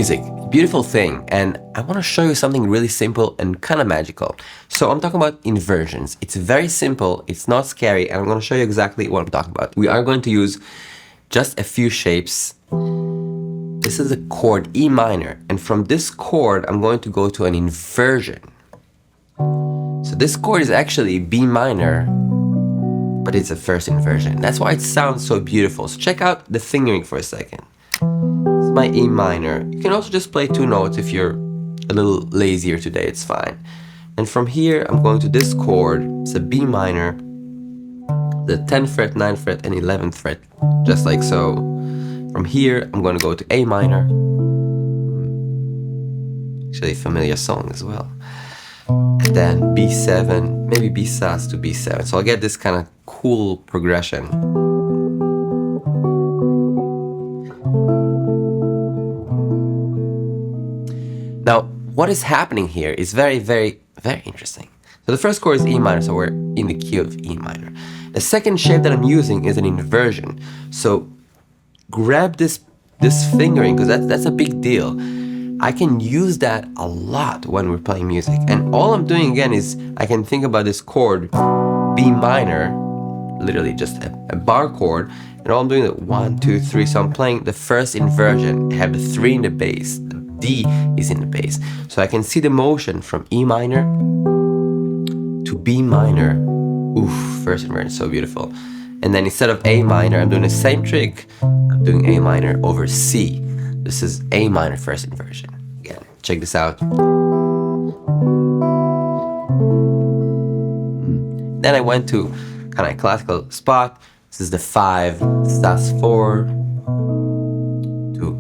music, beautiful thing, and I want to show you something really simple and kind of magical. So I'm talking about inversions. It's very simple, it's not scary, and I'm going to show you exactly what I'm talking about. We are going to use just a few shapes. This is a chord E minor, and from this chord I'm going to go to an inversion. So this chord is actually B minor, but it's a first inversion. That's why it sounds so beautiful. So check out the fingering for a second. This is my E minor. You can also just play two notes if you're a little lazier today, it's fine. And from here, I'm going to this chord. It's a B minor, the 10th fret, 9th fret, and 11th fret, just like so. From here, I'm going to go to A minor. Actually, a familiar song as well. And then B7, maybe B sus to B7. So I'll get this kind of cool progression. Now, what is happening here is very, very, very interesting. So the first chord is E minor, so we're in the key of E minor. The second shape that I'm using is an inversion. So grab this fingering, because that's a big deal. I can use that a lot when we're playing music. And all I'm doing again is I can think about this chord B minor, literally just a bar chord, and all I'm doing is 1, 2, 3. So I'm playing the first inversion. I have the 3 in the bass. The D is in the bass. So I can see the motion from E minor to B minor. Oof, first inversion, so beautiful. And then instead of A minor, I'm doing the same trick. I'm doing A minor over C. This is A minor first inversion. Again, check this out. Then I went to kind of a classical spot. This is the 5 sus4 to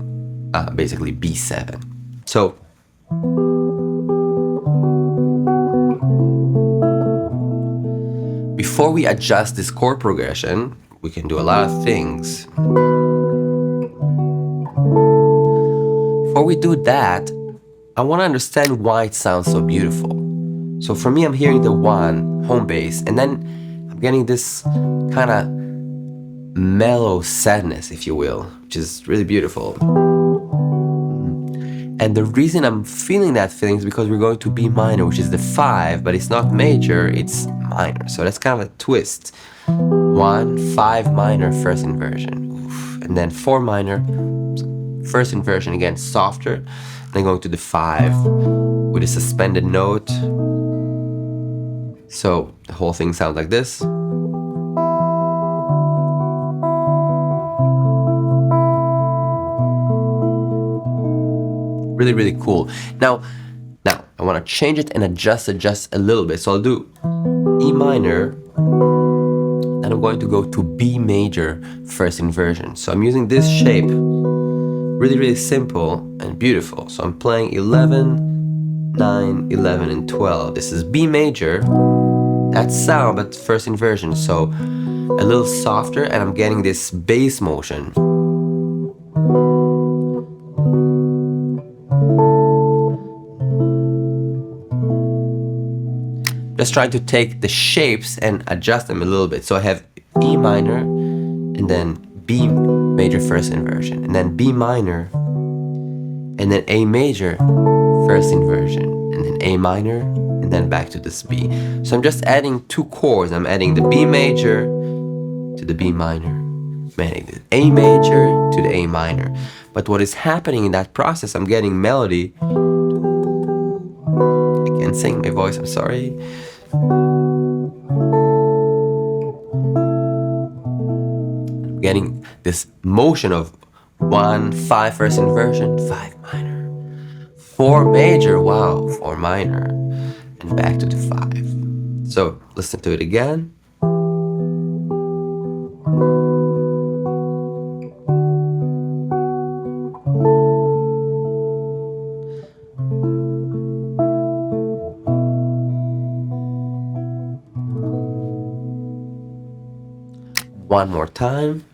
basically B7. So before we adjust this chord progression, we can do a lot of things. Before we do that, I want to understand why it sounds so beautiful. So for me, I'm hearing the 1 home bass, and then I'm getting this kind of mellow sadness, if you will, which is really beautiful. And the reason I'm feeling that feeling is because we're going to B minor, which is the 5, but it's not major, it's minor. So that's kind of a twist. 1, 5 minor, first inversion. Oof. And then 4 minor, first inversion, again, softer. Then going to the 5 with a suspended note. So the whole thing sounds like this. Really, really cool. Now I want to change it and adjust it just a little bit. So I'll do E minor, and I'm going to go to B major first inversion. So I'm using this shape, really, really simple and beautiful. So I'm playing 11, 9, 11, and 12. This is B major, that sound, but first inversion. So a little softer, and I'm getting this bass motion. Just trying to take the shapes and adjust them a little bit. So I have E minor, and then B major first inversion, and then B minor, and then A major first inversion, and then A minor, and then back to this B. So I'm just adding 2 chords. I'm adding the B major to the B minor. I'm adding the A major to the A minor. But what is happening in that process, I'm getting melody. I can't sing my voice, I'm sorry. I'm getting this motion of 1, 5 first inversion, 5 minor, 4 major, wow, 4 minor, and back to the 5. So listen to it again. One more time.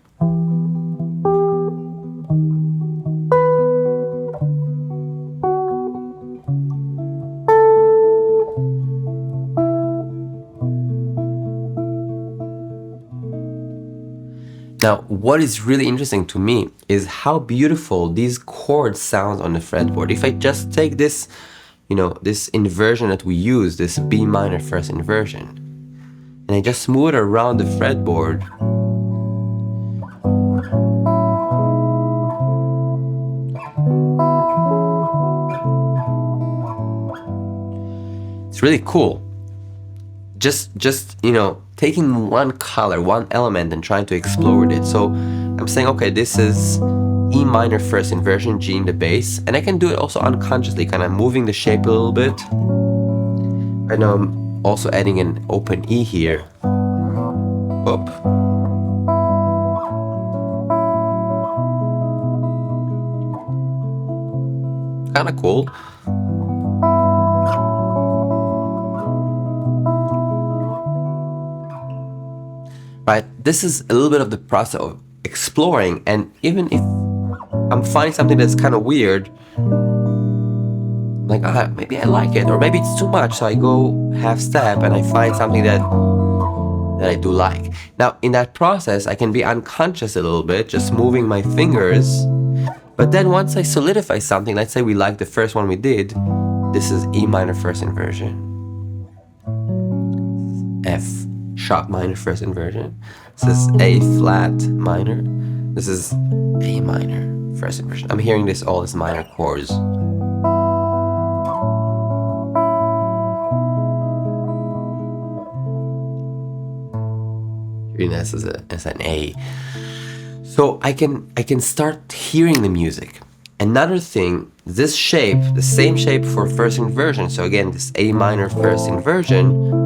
Now, what is really interesting to me is how beautiful these chords sound on the fretboard. If I just take this, this inversion that we use, this B minor first inversion, and I just move it around the fretboard, it's really cool. Just taking one color, one element, and trying to explore with it. So I'm saying, okay, this is E minor first inversion, G in the bass, and I can do it also unconsciously, kind of moving the shape a little bit. And I'm also adding an open E here. Up. Kind of cool. Right, this is a little bit of the process of exploring, and even if I'm finding something that's kind of weird, like maybe I like it, or maybe it's too much, so I go half step and I find something that I do like. Now, in that process, I can be unconscious a little bit, just moving my fingers, but then once I solidify something, let's say we like the first one we did, this is E minor first inversion, F sharp minor first inversion. This is A flat minor. This is A minor first inversion. I'm hearing this all as minor chords. Hearing this as an A. So I can start hearing the music. Another thing, this shape, the same shape for first inversion. So again, this A minor first inversion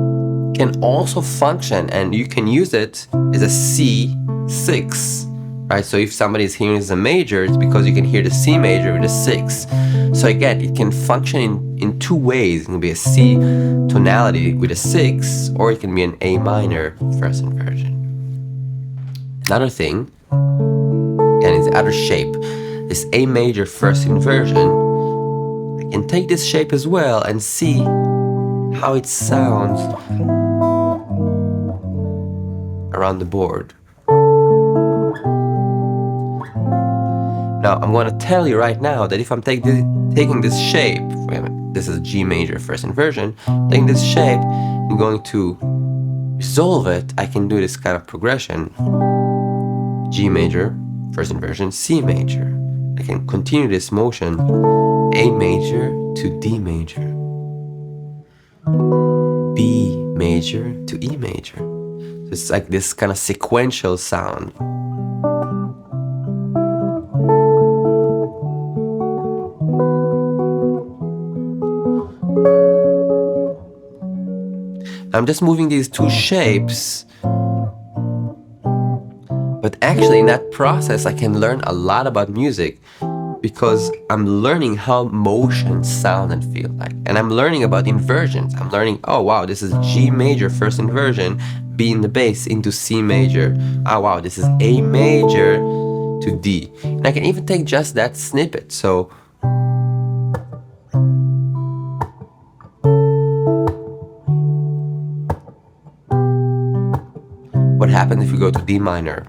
can also function, and you can use it as a C6, right? So if somebody is hearing it as a major, it's because you can hear the C major with a 6. So again, it can function in two ways. It can be a C tonality with a 6, or it can be an A minor first inversion. Another thing, and it's the other shape, this A major first inversion. I can take this shape as well and see how it sounds around the board. Now, I'm going to tell you right now that if I'm taking this shape, this is G major first inversion, taking this shape and going to resolve it, I can do this kind of progression. G major first inversion, C major. I can continue this motion, A major to D major, B major to E major. So it's like this kind of sequential sound. I'm just moving these two shapes, but actually in that process I can learn a lot about music, because I'm learning how motions sound and feel like. And I'm learning about inversions. I'm learning, oh wow, this is G major first inversion, B in the bass into C major. Oh wow, this is A major to D. And I can even take just that snippet. So what happens if we go to D minor?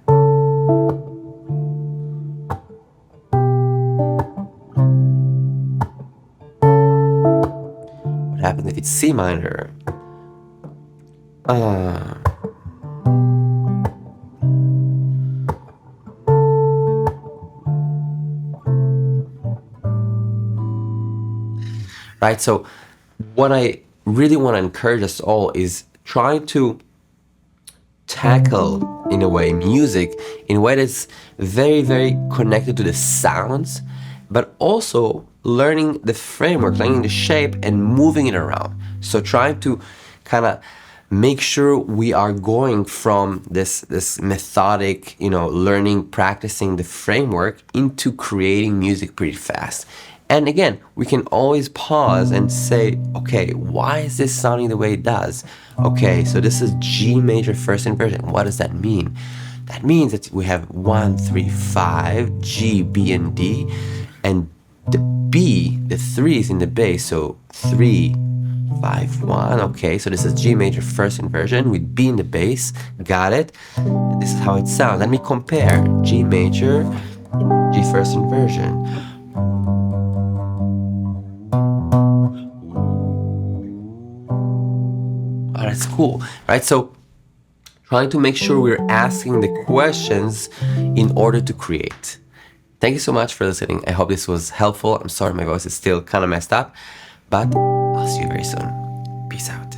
What happens if it's C minor? Right, so what I really want to encourage us all is trying to tackle, in a way, music in a way that's very, very connected to the sounds, but also learning the framework, learning the shape and moving it around. So trying to kind of make sure we are going from this methodic, learning, practicing the framework into creating music pretty fast. And again, we can always pause and say, okay, why is this sounding the way it does? Okay, so this is G major first inversion. What does that mean? That means that we have 1, 3, 5, G, B, and D, and the B, the 3 is in the bass, so 3, 5-1. Okay, so this is G major first inversion with B in the bass. Got it. And this is how it sounds. Let me compare G major, G first inversion. Oh, that's cool, right? So trying to make sure we're asking the questions in order to create. Thank you so much for listening. I hope this was helpful. I'm sorry my voice is still kind of messed up, but I'll see you very soon. Peace out.